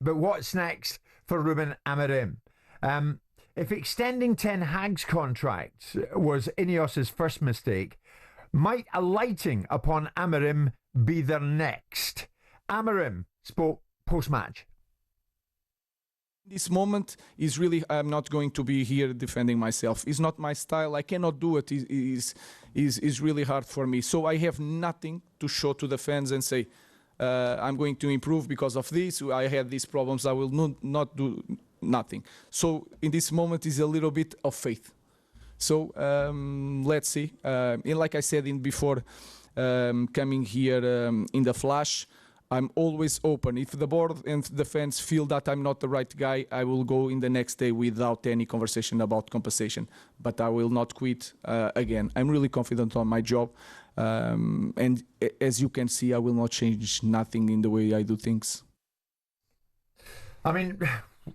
But what's next for Ruben Amorim? If extending Ten Hag's contract was Ineos's first mistake, might alighting upon Amorim be their next? Amorim spoke post-match. This moment is really, I'm not going to be here defending myself. It's not my style. I cannot do it. It's really hard for me. So I have nothing to show to the fans and say, I'm going to improve because of this. I had these problems. I will not do nothing. So in this moment is a little bit of faith. So let's see. And like I said before coming here in the flash, I'm always open. If the board and the fans feel that I'm not the right guy, I will go in the next day without any conversation about compensation. But I will not quit again. I'm really confident on my job. And as you can see, I will not change nothing in the way I do things. I mean,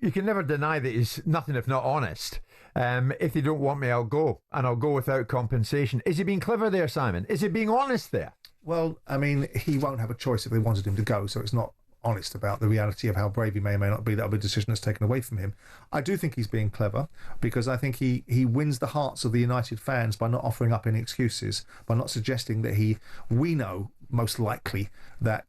you can never deny that he's nothing if not honest. If they don't want me, I'll go. And I'll go without compensation. Is he being clever there, Simon? Is he being honest there? Well, I mean, he won't have a choice if they wanted him to go, so it's not honest about the reality of how brave he may or may not be. That'll be a decision that's taken away from him. I do think he's being clever because I think he wins the hearts of the United fans by not offering up any excuses, by not suggesting that we know most likely that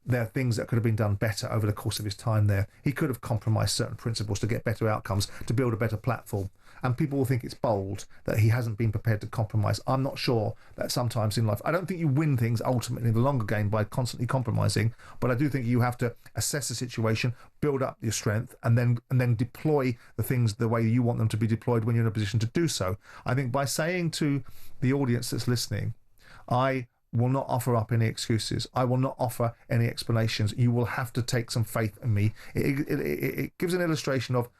there are things that could have been done better over the course of his time there. He could have compromised certain principles to get better outcomes, to build a better platform. And people will think it's bold that he hasn't been prepared to compromise. I'm not sure that sometimes in life, I don't think you win things ultimately in the longer game by constantly compromising, but I do think you have to assess the situation, build up your strength, and then deploy the things the way you want them to be deployed when you're in a position to do so. I think by saying to the audience that's listening, I will not offer up any excuses. I will not offer any explanations. You will have to take some faith in me. It gives an illustration of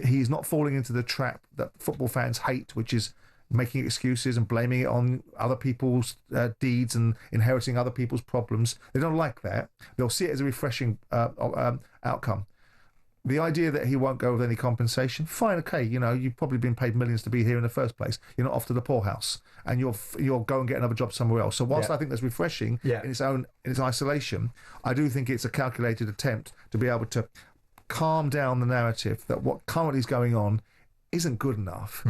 he's not falling into the trap that football fans hate, which is making excuses and blaming it on other people's deeds and inheriting other people's problems. They don't like that. They'll see it as a refreshing outcome. The idea that he won't go with any compensation, fine, okay, you've probably been paid millions to be here in the first place. You're not off to the poorhouse, and you'll go and get another job somewhere else. So whilst I think that's refreshing in its isolation, I do think it's a calculated attempt to be able to calm down the narrative that what currently is going on isn't good enough,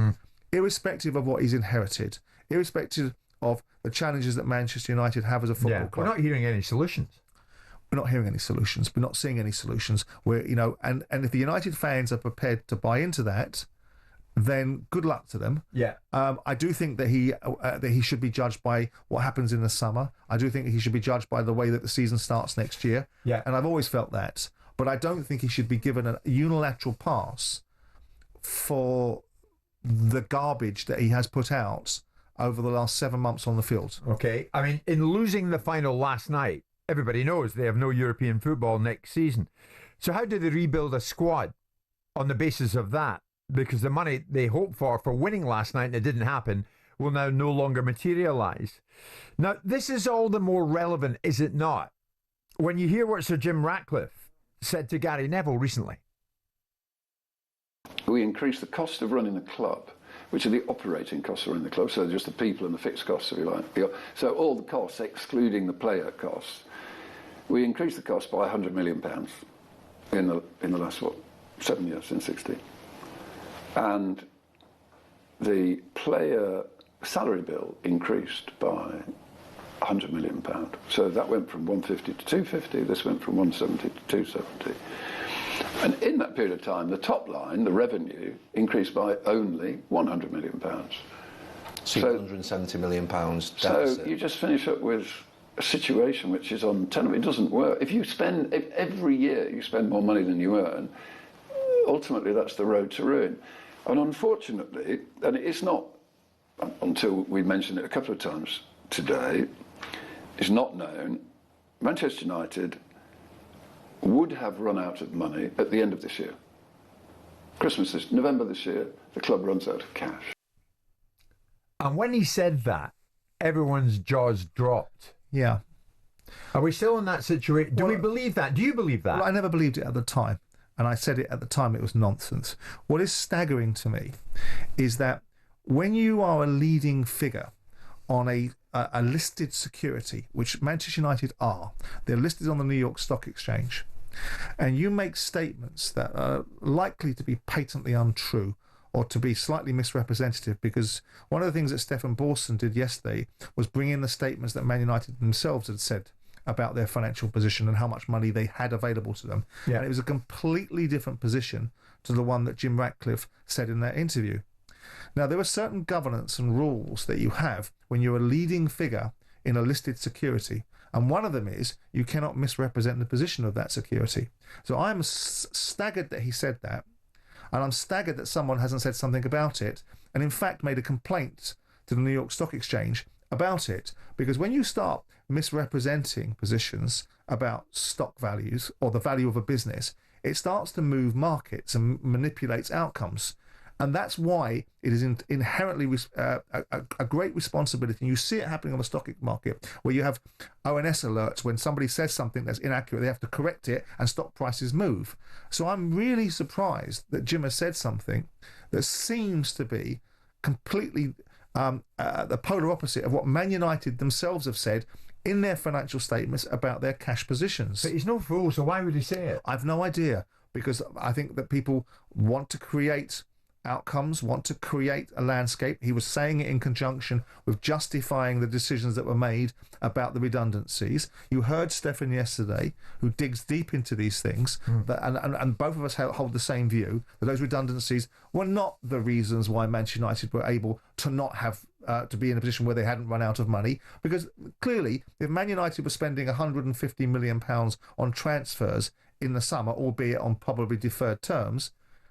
irrespective of what he's inherited, irrespective of the challenges that Manchester United have as a football club. We're not hearing any solutions. We're not hearing any solutions. We're not seeing any solutions. And if the United fans are prepared to buy into that, then good luck to them. Yeah. I do think that he should be judged by what happens in the summer. I do think he should be judged by the way that the season starts next year. Yeah. And I've always felt that. But I don't think he should be given a unilateral pass for the garbage that he has put out over the last 7 months on the field. Okay. I mean, in losing the final last night, everybody knows they have no European football next season. So how do they rebuild a squad on the basis of that? Because the money they hoped for winning last night and it didn't happen will now no longer materialise. Now, this is all the more relevant, is it not, when you hear what Sir Jim Ratcliffe said to Gary Neville recently. We increased the cost of running the club, which are the operating costs of running the club, so just the people and the fixed costs, if you like. So all the costs, excluding the player costs, we increased the cost by £100 million in the last, 7 years, since 16. And the player salary bill increased by £100 million. So that went from 150 to 250, this went from 170 to 270. And in that period of time, the top line, the revenue, increased by only £100 million. £270 million deficit. So you just finish up with a situation which is on television. It doesn't work. If every year you spend more money than you earn, ultimately that's the road to ruin. And unfortunately, and it's not until we mentioned it a couple of times today, it's not known, Manchester United would have run out of money at the end of this year. November this year, the club runs out of cash. And when he said that, everyone's jaws dropped. Yeah. Are we still in that situation? Do we believe that? Do you believe that? Well, I never believed it at the time. And I said it at the time, it was nonsense. What is staggering to me is that when you are a leading figure on a listed security, which Manchester United are, they're listed on the New York Stock Exchange. and you make statements that are likely to be patently untrue or to be slightly misrepresentative, because one of the things that Stefan Borsten did yesterday was bring in the statements that Man United themselves had said about their financial position and how much money they had available to them. Yeah. And it was a completely different position to the one that Jim Ratcliffe said in that interview. Now, there are certain governance and rules that you have when you're a leading figure in a listed security. And one of them is you cannot misrepresent the position of that security. So I'm staggered that he said that. And I'm staggered that someone hasn't said something about it, and in fact made a complaint to the New York Stock Exchange about it. Because when you start misrepresenting positions about stock values or the value of a business, it starts to move markets and manipulates outcomes. And that's why it is inherently a great responsibility. And you see it happening on the stock market, where you have ONS alerts when somebody says something that's inaccurate. They have to correct it and stock prices move. So I'm really surprised that Jim has said something that seems to be completely the polar opposite of what Man United themselves have said in their financial statements about their cash positions. But he's no fool, so why would he say it? I've no idea, because I think that people want to create outcomes, want to create a landscape. He was saying it in conjunction with justifying the decisions that were made about the redundancies. You heard Stefan yesterday, who digs deep into these things, that, and both of us hold the same view, that those redundancies were not the reasons why Manchester United were able to not have to be in a position where they hadn't run out of money. Because clearly, if Man United were spending £150 million on transfers in the summer, albeit on probably deferred terms,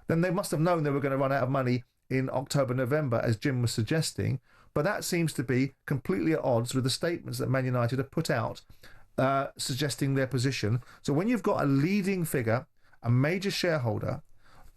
then they must have known they were going to run out of money in October, November, as Jim was suggesting. But that seems to be completely at odds with the statements that Man United have put out, suggesting their position. So when you've got a leading figure, a major shareholder,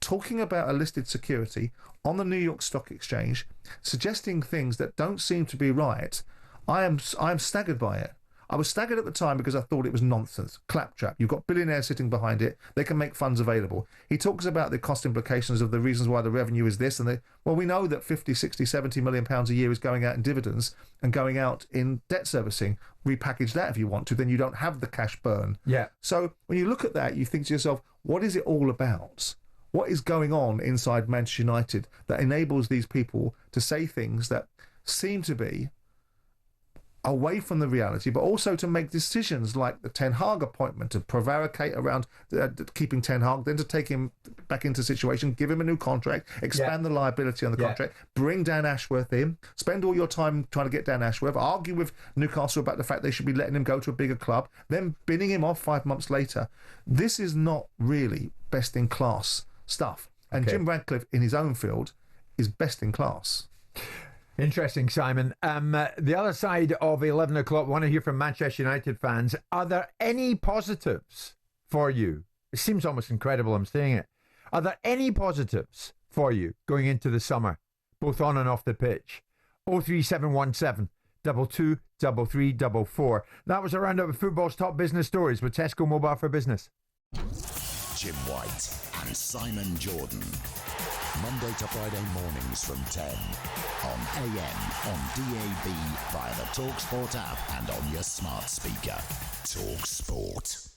talking about a listed security on the New York Stock Exchange, suggesting things that don't seem to be right, I am staggered by it. I was staggered at the time because I thought it was nonsense. Claptrap. You've got billionaires sitting behind it. They can make funds available. He talks about the cost implications of the reasons why the revenue is this. And well, we know that 50, 60, 70 million pounds a year is going out in dividends and going out in debt servicing. Repackage that if you want to, then you don't have the cash burn. Yeah. So when you look at that, you think to yourself, what is it all about? What is going on inside Manchester United that enables these people to say things that seem to be away from the reality, but also to make decisions like the Ten Hag appointment, to prevaricate around keeping Ten Hag, then to take him back into situation, give him a new contract, expand the liability on the contract, bring Dan Ashworth in, spend all your time trying to get Dan Ashworth, argue with Newcastle about the fact they should be letting him go to a bigger club, then binning him off 5 months later. This is not really best in class stuff. And Jim Ratcliffe, in his own field, is best in class. Interesting, Simon. The other side of 11 o'clock, I want to hear from Manchester United fans. Are there any positives for you? It seems almost incredible I'm saying it. Are there any positives for you going into the summer, both on and off the pitch? 03717 22 3344. That was a roundup of football's top business stories with Tesco Mobile for Business. Jim White and Simon Jordan. Monday to Friday mornings from 10 on AM, on DAB, via the talkSPORT app and on your smart speaker. talkSPORT.